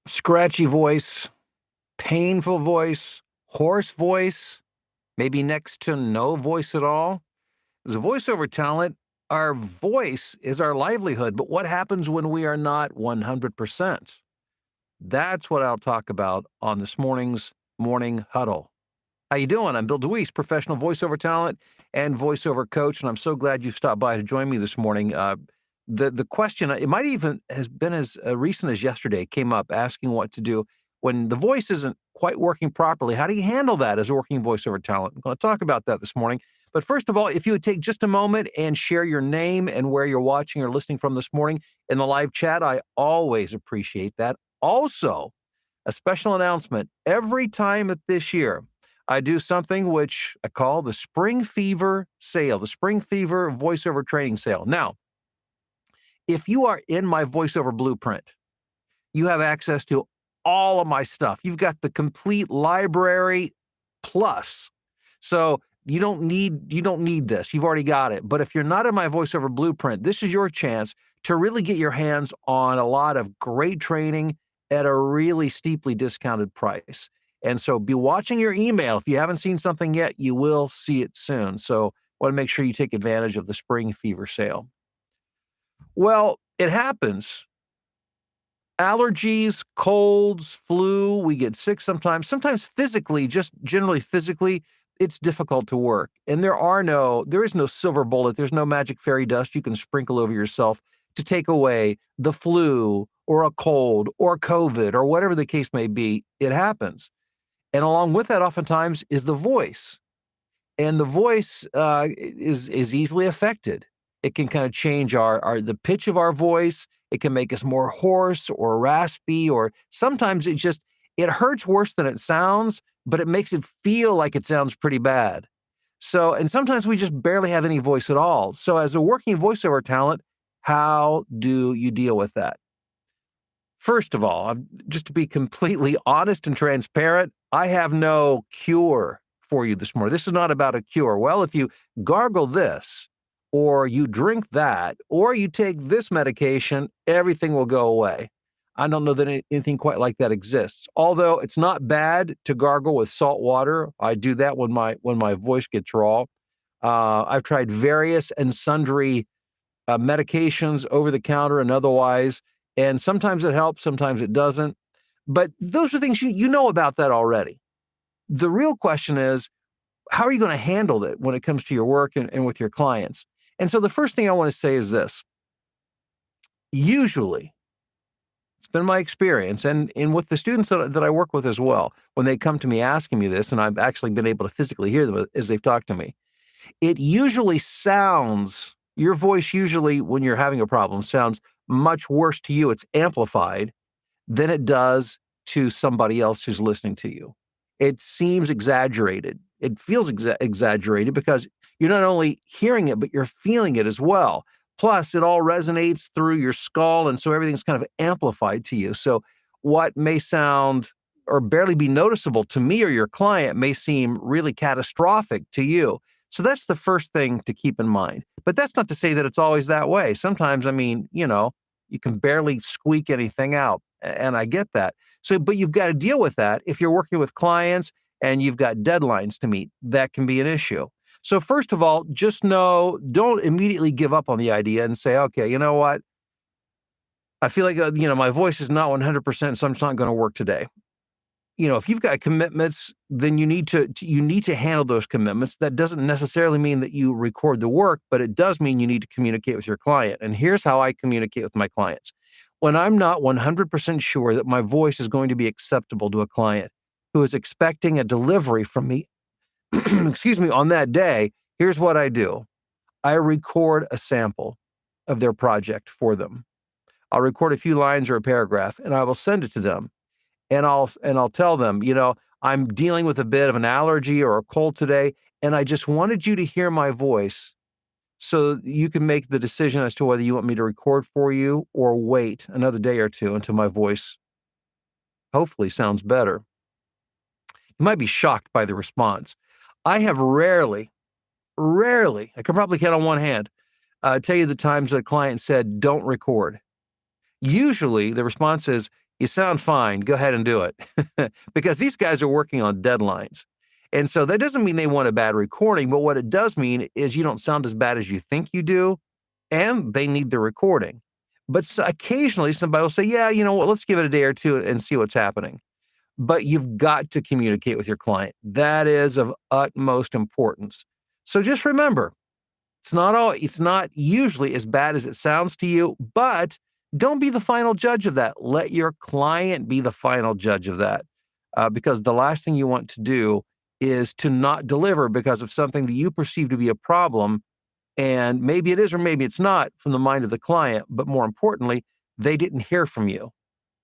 Scratchy voice, painful voice, hoarse voice, maybe next to no voice at all. As a voiceover talent, our voice is our livelihood, but what happens when we are not 100%? That's what I'll talk about on this morning's Morning Huddle. How you doing? I'm Bill DeWeese, professional voiceover talent and voiceover coach, and I'm so glad you stopped by to join me this morning. The question, it might even has been as recent as yesterday, came up asking what to do when the voice isn't quite working properly. How do you handle that as a working voiceover talent? I'm going to talk about that this morning. But first of all, if you would take just a moment and share your name and where you're watching or listening from this morning in the live chat, I always appreciate that. Also, a special announcement every time at this year. I do something which I call the Spring Fever Sale, the Spring Fever Voiceover Training Sale. Now, if you are in my voiceover blueprint, you have access to all of my stuff. You've got the complete library plus. So you don't need this. You've already got it. But if you're not in my voiceover blueprint, this is your chance to really get your hands on a lot of great training at a really steeply discounted price. And so be watching your email. If you haven't seen something yet, you will see it soon. So want to make sure you take advantage of the Spring Fever Sale. Well, it happens. Allergies, colds, flu, we get sick sometimes physically, just generally physically, it's difficult to work. And there is no silver bullet. There's no magic fairy dust you can sprinkle over yourself to take away the flu or a cold or COVID or whatever the case may be. It happens. And along with that, oftentimes, is the voice. And the voice is easily affected. It can kind of change the pitch of our voice. It can make us more hoarse or raspy, or sometimes it hurts worse than it sounds, but it makes it feel like it sounds pretty bad. So, and sometimes we just barely have any voice at all. So, as a working voiceover talent, how do you deal with that? First of all, just to be completely honest and transparent, I have no cure for you this morning. This is not about a cure. Well, if you gargle this, or you drink that, or you take this medication, everything will go away. I don't know that anything quite like that exists. Although it's not bad to gargle with salt water. I do that when my voice gets raw. I've tried various and sundry medications over the counter and otherwise. And sometimes it helps, sometimes it doesn't. But those are things you know about that already. The real question is, how are you going to handle it when it comes to your work and with your clients? And so the first thing I want to say is this. Usually, it's been my experience, and with the students that I work with as well, when they come to me asking me this, and I've actually been able to physically hear them as they've talked to me, it usually sounds, your voice usually, when you're having a problem, sounds much worse to you. It's amplified than it does to somebody else who's listening to you. It seems exaggerated. It feels exaggerated because you're not only hearing it, but you're feeling it as well. Plus, it all resonates through your skull, and so everything's kind of amplified to you. So what may sound or barely be noticeable to me or your client may seem really catastrophic to you. So that's the first thing to keep in mind. But that's not to say that it's always that way. Sometimes, I mean, you can barely squeak anything out, and I get that. So, but you've got to deal with that. If you're working with clients and you've got deadlines to meet, that can be an issue. So first of all, just know, don't immediately give up on the idea and say, okay, you know what? I feel like, my voice is not 100%, so I'm just not going to work today. If you've got commitments, then you need to handle those commitments. That doesn't necessarily mean that you record the work, but it does mean you need to communicate with your client. And here's how I communicate with my clients. When I'm not 100% sure that my voice is going to be acceptable to a client who is expecting a delivery from me, excuse me, on that day, here's what I do. I record a sample of their project for them. I'll record a few lines or a paragraph, and I will send it to them. And I'll tell them, I'm dealing with a bit of an allergy or a cold today, and I just wanted you to hear my voice so you can make the decision as to whether you want me to record for you or wait another day or two until my voice hopefully sounds better. You might be shocked by the response. I have rarely, I can probably count on one hand, tell you the times that a client said, don't record. Usually the response is, You sound fine. Go ahead and do it. Because these guys are working on deadlines. And so that doesn't mean they want a bad recording, but what it does mean is you don't sound as bad as you think you do, and they need the recording. But occasionally somebody will say, yeah, you know what, let's give it a day or two and see what's happening. But you've got to communicate with your client. That is of utmost importance. So just remember, it's not usually as bad as it sounds to you, but don't be the final judge of that. Let your client be the final judge of that. Because the last thing you want to do is to not deliver because of something that you perceive to be a problem. And maybe it is, or maybe it's not from the mind of the client. But more importantly, they didn't hear from you,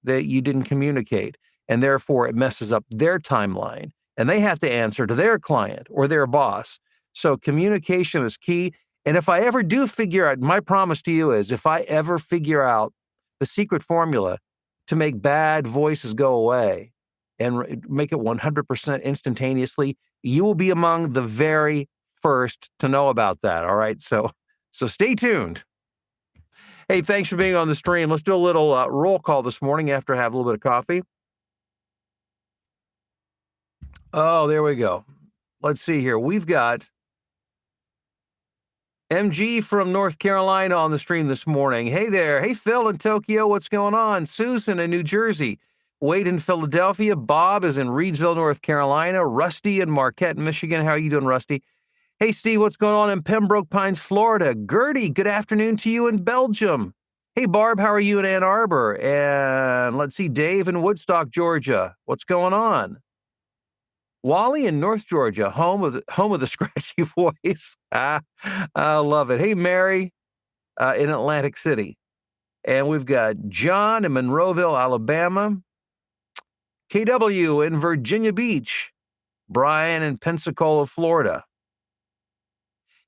that you didn't communicate. And therefore, it messes up their timeline. And they have to answer to their client or their boss. So communication is key. And if I ever do figure out, my promise to you is if I ever figure out the secret formula to make bad voices go away and make it 100% instantaneously, you will be among the very first to know about that. All right. So stay tuned. Hey, thanks for being on the stream. Let's do a little roll call this morning after I have a little bit of coffee. Oh, there we go. Let's see here. We've got MG from North Carolina on the stream this morning. Hey there. Hey, Phil in Tokyo. What's going on? Susan in New Jersey. Wade in Philadelphia. Bob is in Reidsville, North Carolina. Rusty in Marquette, Michigan. How are you doing, Rusty? Hey, Steve, what's going on in Pembroke Pines, Florida? Gertie, good afternoon to you in Belgium. Hey, Barb, how are you in Ann Arbor? And let's see, Dave in Woodstock, Georgia. What's going on? Wally in North Georgia, home of the Scratchy voice. I love it. Hey, Mary in Atlantic City. And we've got John in Monroeville, Alabama. KW in Virginia Beach. Brian in Pensacola, Florida.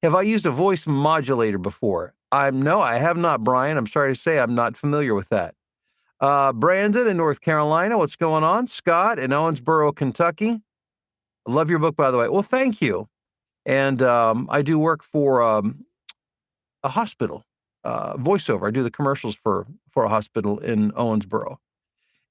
Have I used a voice modulator before? No, I have not, Brian. I'm sorry to say I'm not familiar with that. Brandon in North Carolina, what's going on? Scott in Owensboro, Kentucky. I love your book, by the way. Well, thank you. And I do work for a hospital, voiceover. I do the commercials for a hospital in Owensboro.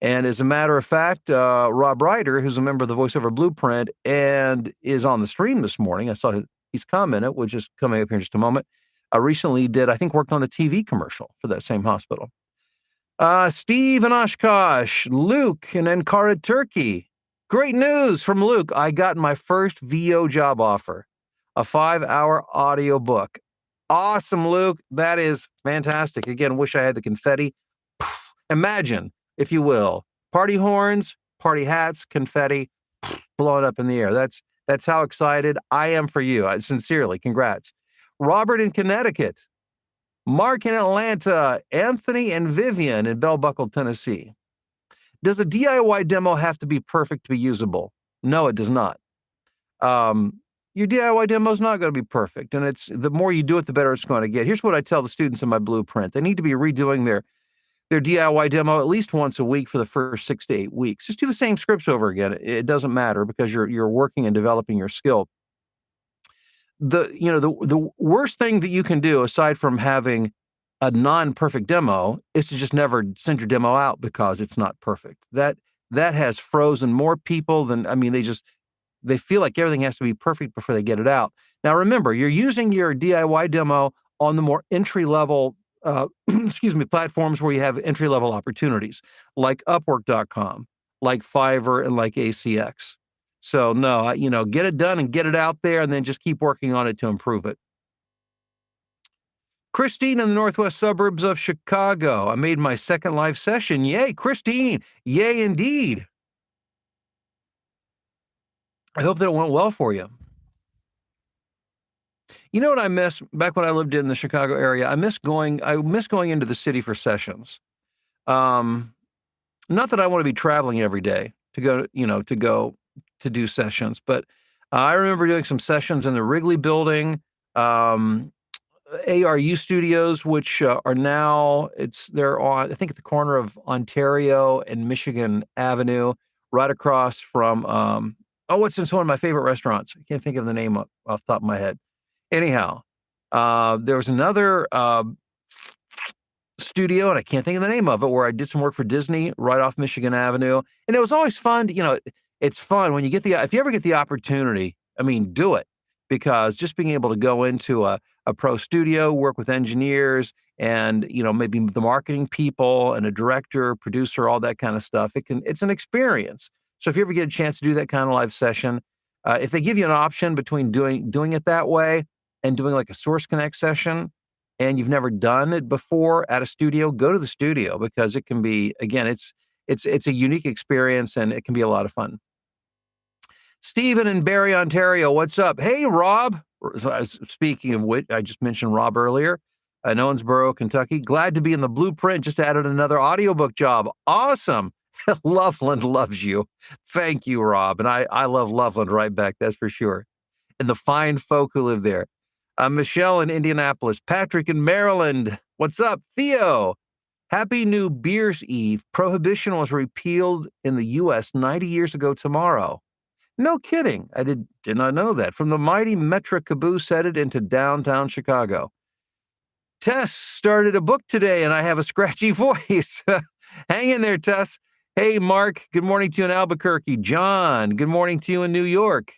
And as a matter of fact, Rob Ryder, who's a member of the Voiceover Blueprint and is on the stream this morning, I saw he's commented, which is coming up here in just a moment. I recently worked on a TV commercial for that same hospital. Steve in Oshkosh, Luke in Ankara, Turkey. Great news from Luke. I got my first VO job offer, a 5-hour audio book. Awesome, Luke. That is fantastic. Again, wish I had the confetti. Imagine, if you will, party horns, party hats, confetti blowing up in the air. That's how excited I am for you. Sincerely, congrats. Robert in Connecticut. Mark in Atlanta. Anthony and Vivian in Bell Buckle, Tennessee. Does a DIY demo have to be perfect to be usable? No, it does not. Your DIY demo is not going to be perfect. And the more you do it, the better it's going to get. Here's what I tell the students in my blueprint. They need to be redoing their DIY demo at least once a week for the first 6 to 8 weeks. Just do the same scripts over again. It doesn't matter because you're working and developing your skill. The worst thing that you can do, aside from having a non-perfect demo, is to just never send your demo out because it's not perfect. That has frozen more people than, they feel like everything has to be perfect before they get it out. Now, remember, you're using your DIY demo on the more entry-level platforms where you have entry-level opportunities, like Upwork.com, like Fiverr, and like ACX. So no, get it done and get it out there, and then just keep working on it to improve it. Christine in the northwest suburbs of Chicago. I made my second live session. Yay, Christine. Yay, indeed. I hope that it went well for you. You know what I miss back when I lived in the Chicago area? I miss going into the city for sessions. Not that I want to be traveling every day to go to do sessions, but I remember doing some sessions in the Wrigley building, ARU Studios, which are now, they're on, I think, at the corner of Ontario and Michigan Avenue, right across from, it's one of my favorite restaurants. I can't think of the name off the top of my head. Anyhow, there was another studio, and I can't think of the name of it, where I did some work for Disney right off Michigan Avenue. And it was always fun. It's fun when you get if you ever get the opportunity, I mean, do it, because just being able to go into a pro studio, work with engineers and, maybe the marketing people and a director, producer, all that kind of stuff, it's an experience. So if you ever get a chance to do that kind of live session, if they give you an option between doing it that way and doing like a Source Connect session, and you've never done it before at a studio, go to the studio, because it can be, again, it's a unique experience and it can be a lot of fun. Stephen in Barrie, Ontario, what's up? Hey, Rob. Speaking of which, I just mentioned Rob earlier in Owensboro, Kentucky. Glad to be in the blueprint. Just added another audiobook job. Awesome. Loveland loves you. Thank you, Rob. And I love Loveland right back. That's for sure. And the fine folk who live there. Michelle in Indianapolis. Patrick in Maryland. What's up? Theo. Happy New Beer's Eve. Prohibition was repealed in the U.S. 90 years ago tomorrow. No kidding. I did not know that. From the mighty Metro caboose headed into downtown Chicago. Tess started a book today, and I have a scratchy voice. Hang in there, Tess. Hey, Mark. Good morning to you in Albuquerque. John. Good morning to you in New York.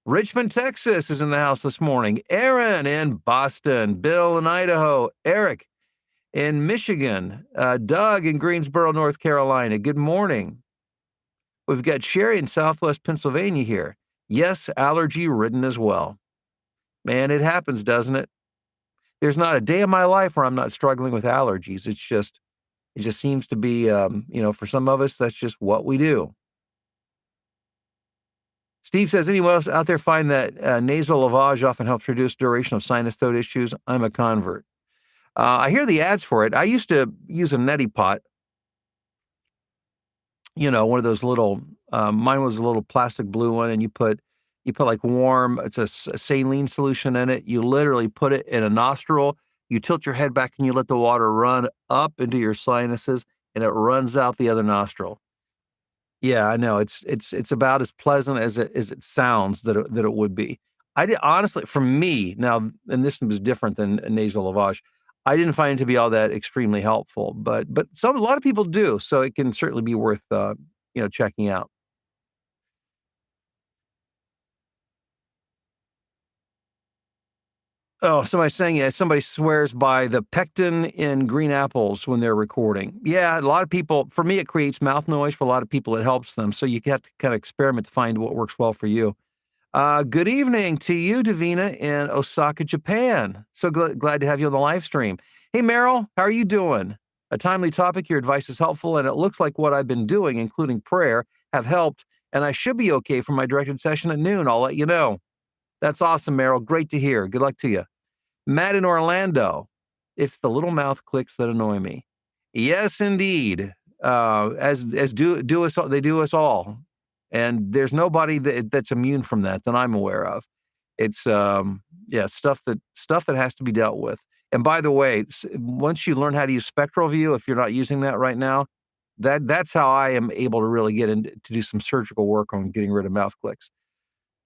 Richmond, Texas is in the house this morning. Aaron in Boston. Bill in Idaho. Eric in Michigan. Doug in Greensboro, North Carolina. Good morning. We've got Sherry in Southwest Pennsylvania here. Yes, allergy ridden as well. Man, it happens, doesn't it? There's not a day of my life where I'm not struggling with allergies. It just seems to be, for some of us, that's just what we do. Steve says, anyone else out there find that nasal lavage often helps reduce duration of sinus throat issues? I'm a convert. I hear the ads for it. I used to use a neti pot. One of those little, mine was a little plastic blue one, and you put like warm, it's a saline solution in it. You literally put it in a nostril, you tilt your head back and you let the water run up into your sinuses and it runs out the other nostril. Yeah, I know. It's about as pleasant as it sounds that it would be. I did honestly, for me now, and this was different than a nasal lavage. I didn't find it to be all that extremely helpful, but a lot of people do. So it can certainly be worth checking out. Oh, somebody's saying, yeah, somebody swears by the pectin in green apples when they're recording. Yeah, a lot of people, for me, it creates mouth noise. For a lot of people, it helps them. So you have to kind of experiment to find what works well for you. Good evening to you, Davina, in Osaka, Japan. So glad to have you on the live stream. Hey, Meryl, how are you doing? A timely topic. Your advice is helpful, and it looks like what I've been doing, including prayer, have helped, and I should be okay for my directed session at noon. I'll let you know. That's awesome, Meryl. Great to hear. Good luck to you. Matt in Orlando. It's the little mouth clicks that annoy me. Yes, indeed. As do us, they do us all. And there's nobody that's immune from that I'm aware of. It's stuff that has to be dealt with. And by the way, once you learn how to use spectral view, if you're not using that right now, that's how I am able to really get into to do some surgical work on getting rid of mouth clicks.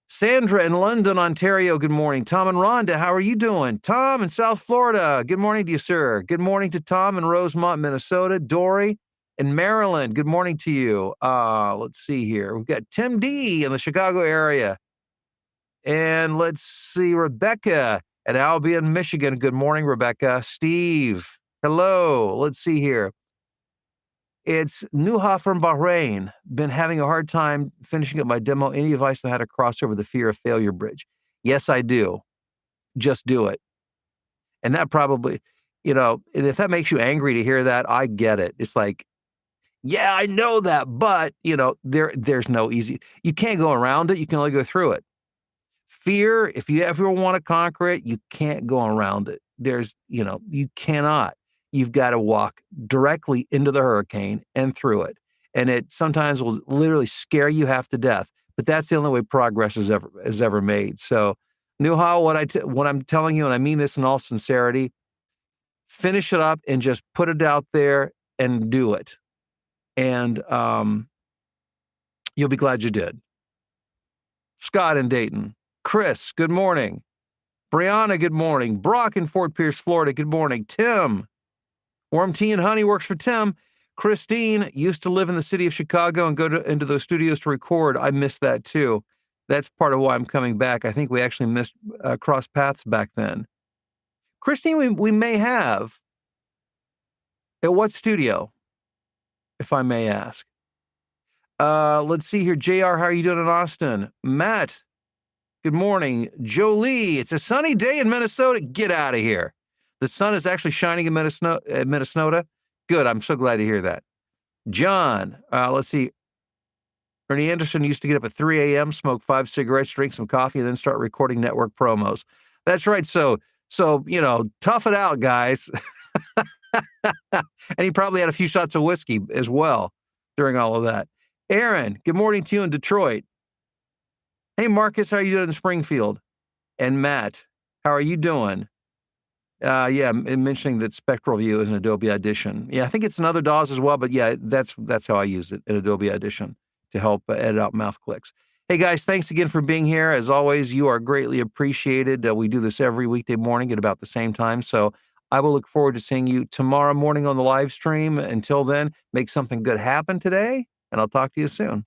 Sandra in London, Ontario. Good morning. Tom and Rhonda, how are you doing? Tom in South Florida. Good morning to you, sir. Good morning to Tom in Rosemont, Minnesota. Dory in Maryland. Good morning to you. Let's see here. We've got Tim D in the Chicago area. And let's see, Rebecca at Albion, Michigan. Good morning, Rebecca. Steve, hello. Let's see here. It's Nuha from Bahrain. Been having a hard time finishing up my demo. Any advice on how to cross over the fear of failure bridge? Yes, I do. Just do it. And that probably, and if that makes you angry to hear that, I get it. It's like, yeah, I know that, but there's no easy. You can't go around it. You can only go through it. Fear, if you ever want to conquer it, you can't go around it. You cannot. You've got to walk directly into the hurricane and through it. And it sometimes will literally scare you half to death, but that's the only way progress is ever made. So, Nuha, what I'm telling you, and I mean this in all sincerity, finish it up and just put it out there and do it. And you'll be glad you did. Scott in Dayton. Chris, good morning. Brianna, good morning. Brock in Fort Pierce, Florida, good morning. Tim, Warm Tea and Honey works for Tim. Christine used to live in the city of Chicago and go into those studios to record. I missed that too. That's part of why I'm coming back. I think we actually missed cross paths back then. Christine, we may have. At what studio, if I may ask? Let's see here. JR, how are you doing in Austin? Matt, good morning. Jolie, it's a sunny day in Minnesota. Get out of here. The sun is actually shining in Minnesota. Good. I'm so glad to hear that. John, let's see. Ernie Anderson used to get up at 3 a.m., smoke 5 cigarettes, drink some coffee, and then start recording network promos. That's right. So, tough it out, guys. And he probably had a few shots of whiskey as well during all of that. Aaron, good morning to you in Detroit. Hey, Marcus, how are you doing in Springfield? And Matt, how are you doing? Yeah, mentioning that Spectral View is an Adobe Audition. Yeah, I think it's in other DAWs as well, but yeah, that's how I use it in Adobe Audition to help edit out mouth clicks. Hey guys, thanks again for being here. As always, you are greatly appreciated. We do this every weekday morning at about the same time, so I will look forward to seeing you tomorrow morning on the live stream. Until then, make something good happen today, and I'll talk to you soon.